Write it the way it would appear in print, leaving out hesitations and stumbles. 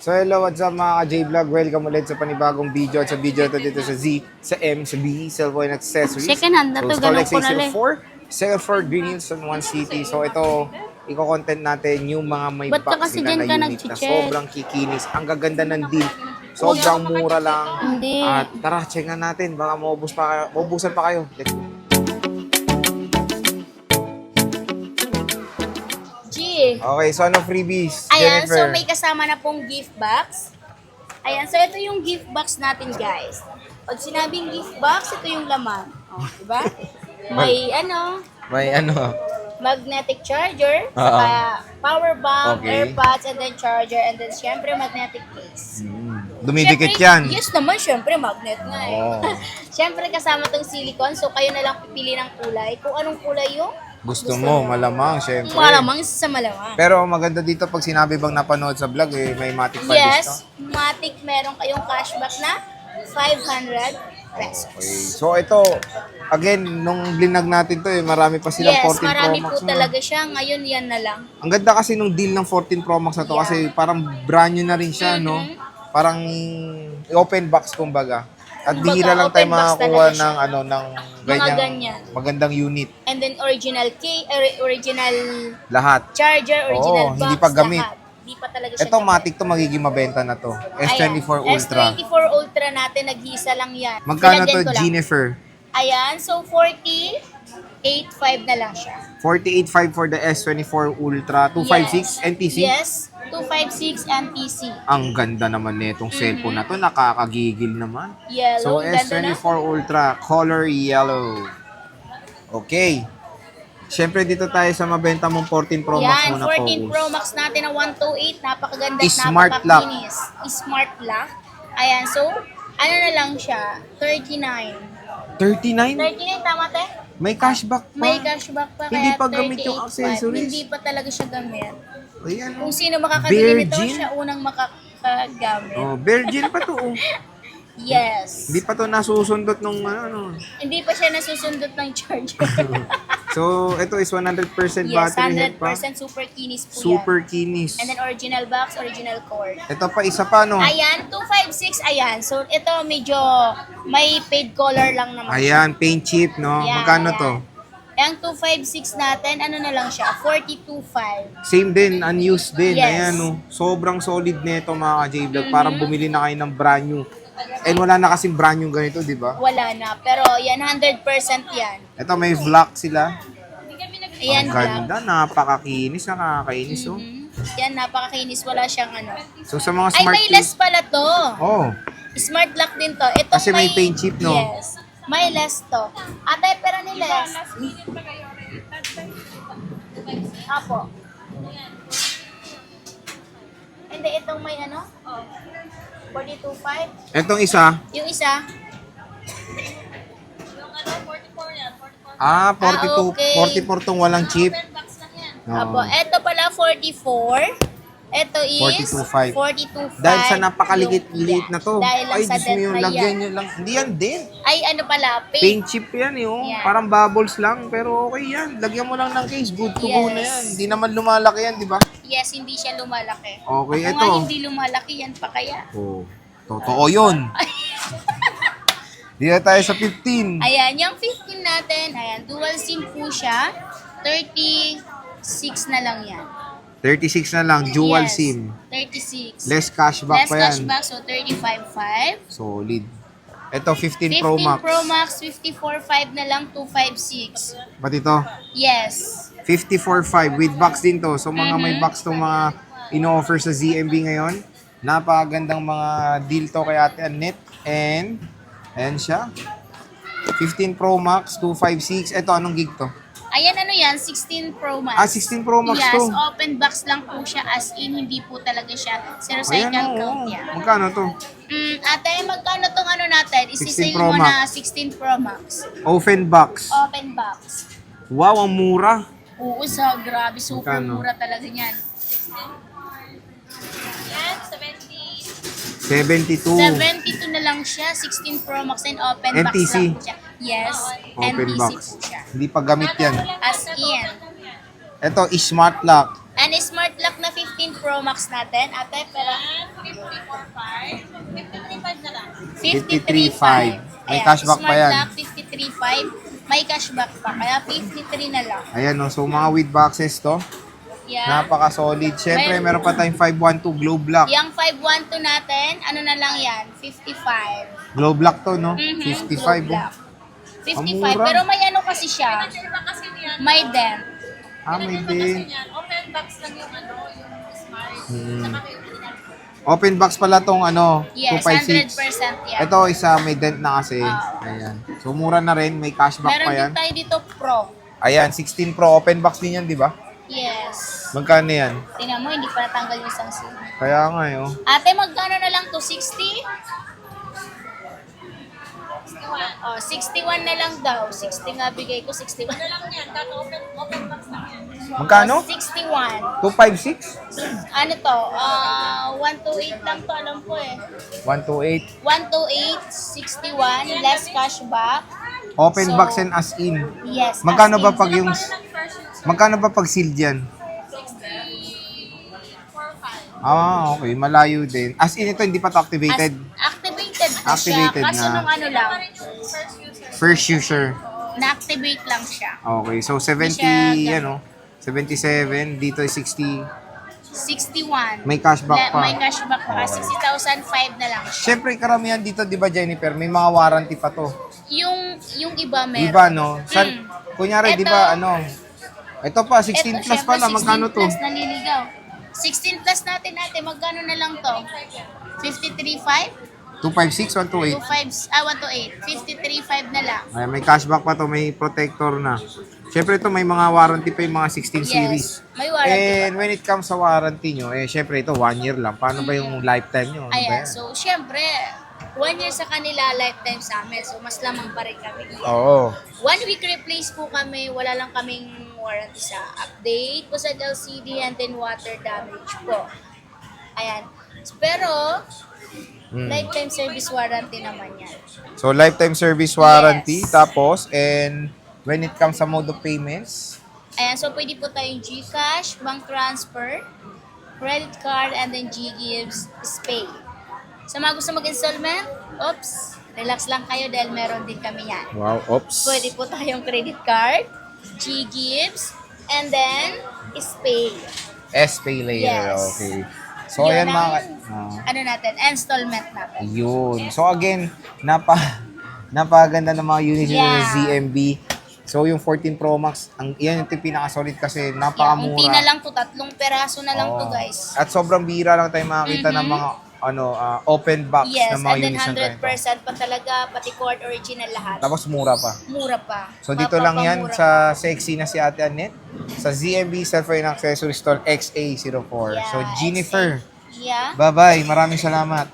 So hello, what's up mga ka-J-Vlog? Welcome ulit sa panibagong video at sa video ito dito sa Z, sa M, sa B, Cellphone Accessories. Second hand na to, ganun ko na lang. Second floor, Green Hills in One City. So ito, iko-content natin yung mga may Ba't ka box kasi nila dyan na ka unit na nag-check? sobrang kikinis. Ang gaganda ng deal. Sobrang mura lang. Hindi. At tara, check nga natin. Baka maubusan pa kayo. Let's go. Okay, so ano freebies? Ayan, Jennifer. so may kasama na pong gift box. Ayan, so ito yung gift box natin, guys. Pag sinabing gift box, ito yung laman. Oh, diba? May May ano? magnetic charger, saka power bank, AirPods, and then charger, and then syempre magnetic case. Dumidikit Syempre, yan. Yes naman, syempre magnet nga eh. Oo. Syempre kasama tong silicone, so kayo na lang pipili ng kulay. Kung anong kulay yung Gusto mo, malamang, syempre. malamang sa malamang. Pero maganda dito pag sinabi bang napanood sa vlog, eh, may Matic pa Yes, discount. Matic meron kayong cashback na 500 pesos. Okay. So ito, again, nung blinag natin to, marami pa silang Yes, 14 Pro marami Max. po talaga siya. Ngayon yan na lang. Ang ganda kasi nung deal ng 14 Pro Max na to Yeah. kasi parang brand new na rin siya, no? Parang open box kumbaga. At Kumbaga, bihira lang tayo open box makakuha talaga siya. ng Mga ganyan. magandang unit. And then original original Lahat. charger, original Oo, box, hindi pa gamit. lahat. Hindi pa talaga siya Ito, gamit. Matic to, magiging mabenta na to. S24 Ayan, Ultra. S24 Ultra natin, nag-iisa lang yan. Magkano Nilagyan to, ko lang. Jennifer? Ayan, so 48.5 na lang siya. 48.5 for the S24 Ultra, 256 Yes. NTC. Yes, 256 NTC. Ang ganda naman nitong cellphone na to, nakakagigil naman. So Yellow, ganda na. S24 Ultra, color yellow. Okay. Siyempre dito tayo sa mabenta mong 14 Pro Max Yan, muna 14 focus. Pro Max natin na 128. Napakaganda at Smart napakakinis. Smart lock. Ayan, so, ano na lang siya? 39. 39? 39, tama te? May cashback pa. May cashback pa, Hindi kaya pa gamit yung 38.5. accessories. Hindi pa talaga siya gamit. Ayan. Kung sino makakabili nito, Virgin? siya unang makakagamit. Oh, virgin pa to. Oh. Yes. Hindi pa to nasusundot nung ano. Hindi pa siya nasusundot ng charger. So, ito is 100% Yes, battery health pa. 100% super kinis po Super yan. kinis. And then original box, original cord. Ito pa, isa pa, no? Ayan, 256, ayan. So, ito medyo may paid color lang naman. Ayan, paint chip, no? Ayan, Magkano ayan. to? Ang 256 natin, ano na lang siya? 42.5. Same din, unused din. Yes. Ayan, no? Sobrang solid nito mga ka-J-Vlog. Parang bumili na kayo ng brand new. And wala na kasing brand new ganito, di ba? Wala na. Pero yan, 100% yan. Ito, may vlog sila. Ayan, Ang ganda, napakakinis, nakakainis, oh. Yan, napakakinis. Wala siyang ano. So, sa mga Ay, smart may less pala to. Oh, Smart lock din to. Itong Kasi may paint chip, no? Yes. May less to. Ate, pero ni less. Apo. Hindi, itong may ano? 42.5. etong isa. Yung isa, 42, okay. 44 tong walang chip. Apo. Ito pala, 44. Ito is 42.5. 42.5. Dahil sa napakaligit-liit na to. Dahil lang Ay, sa gusto mo yung dent na lagyan yan. nyo lang. Hindi yan din. Ay, ano pala, paint. Paint chip yan eh, oh. Yan. Parang bubbles lang, pero okay yan. Lagyan mo lang ng case, good to go na Yes. yan. Hindi naman lumalaki yan, di ba? Yes, hindi siya lumalaki. Okay, Ako ito. nga hindi lumalaki yan pa kaya. Oh, totoo yun. Dito tayo sa 15. Ayan, yung 15 natin, ayan, dual SIM po siya. 36 na lang yan. 36 na lang, dual Yes, SIM. 36. Less cashback Less pa yan. cashback, so 35.5. Solid. Ito, 15 15 Pro Max. Pro Max, 54.5 na lang, 256. Ba't ito? Yes. 54.5 with box din to. So mga may box to mga ino-offer sa ZMB ngayon. Napakagandang mga deal to kay Ate Annette. And, ayan siya. 15 Pro Max, 256. Ito, anong gig to? Ayan, ano yan, 16 Pro Max. 16 Pro Max yes, to. open box lang po siya, as in, hindi po talaga siya zero Ayan, cycle oo. count yan. Magkano to? Ate, magkano tong ano natin? 16 Isisayin Pro mo Max. na 16 Pro Max. Open box. Open box. Wow, ang mura. Oo, sa grabe, super Magkano? mura talaga niyan. Yan, 72. 72 na lang siya, 16 Pro Max and open box NTC. lang po siya. Yes, Open NTC box. po siya. Hindi pa gamit yan. As in. Ito, smart lock. And smart lock na 15 Pro Max natin. Ate, pero 53.5. May cashback pa yan. Smart lock, 53.5. May cashback pa, kaya 53 na lang. Ayan, no? So, mga with boxes to. Yeah. Napaka-solid. Siyempre, meron pa tayong 512 Globe Lock. Yung 512 natin, ano na lang yan? 55. Globe Lock to, no? Mhm, 55. Globe lock. Ang 55. mura. Pero may ano kasi siya. May dent. May din. Open box lang yung ano, yung smart. Hmm. Saka may Open box pala tong Yes, 256. 100% yan. Ito, isa may dent na kasi. Ayan. So, mura na rin. May cashback Meron pa yan. din tayo dito Pro. Ayan, 16 Pro. Open box din yan, di ba? Yes. Magkano yan? Tingnan mo, hindi pa natanggal yung isang SIM. Kaya nga, eh, oh. Ate, magkano na lang to? 60? Oh, 61 na lang daw. 60 nga bigay ko, 61. ano lang yan, kato open box lang yan. Magkano? 61. 256? Ano to? 128 lang to, alam ko eh. 128. 128, 61, less cashback. Open So, box and as in. Yes. Magkano as ba in. pag yung... Magkano ba pag sealed yan? 64.5. Okay. Malayo din. As in, ito hindi pa to activated. Activated na Activated siya. Kaso na. nung ano lang, First user. na-activate lang siya. Okay. So, 70, Hindi siya 77. Dito is 60. 61. May cashback pa. May cashback pa. Okay. 60,005 na lang siya. Siyempre, karamihan dito, di ba, Jennifer, may mga warranty pa to. Yung iba meron. Iba, no? Mm. Kunyari, di Ito- ba, ito pa, 16 plus syempre, pala, magkano 16 to? plus naliligaw. 16 plus natin, magkano na lang to? 53.5? 256, 128. 128. 53.5 na lang. Ay, may cashback pa to, may protector na. Siyempre, ito may mga warranty pa yung mga 16 series. Yes. May warranty And when it comes sa warranty nyo, syempre ito, 1 year lang. Paano ba yung lifetime nyo? Ano ba Ayan, yan? so syempre, 1 year sa kanila, lifetime sa amin. So mas lamang pa rin kami. Oo. 1 week replace po kami, wala lang kaming warranty sa update po sa LCD and then water damage po. Ayan. Pero, lifetime service warranty naman yan. So, lifetime service warranty. Yes. Tapos, and when it comes sa mode of payments, Ayan, so pwede po tayong GCash, bank transfer, credit card, and then GGives Pay. Sa mga gusto mag-installment, oops, relax lang kayo dahil meron din kami yan. wow, oops. Pwede po tayong credit card, GGives, and then Pay. S-Pay later. Yes. Okay. So, Yun ayan ang, mga... ano natin, installment natin. Yun. So again, napaganda ng mga units Yeah. ng ZMB. So yung 14 Pro Max, yan yung pinaka-solid kasi Yeah, napakamura. unti na lang to, 3 peraso na lang to Oo. guys. At sobrang bihira lang tayo makakita ng mga open box Yes, ng mga and then units na tayo. 100% pa talaga, pati cord original lahat. Tapos mura pa. Mura pa. So dito lang yan Mapapamura. sa sexy na si Ate Annette sa ZMB Cellphone Accessory Store XA04. So Yeah, Jennifer, Yeah. bye-bye. Maraming salamat.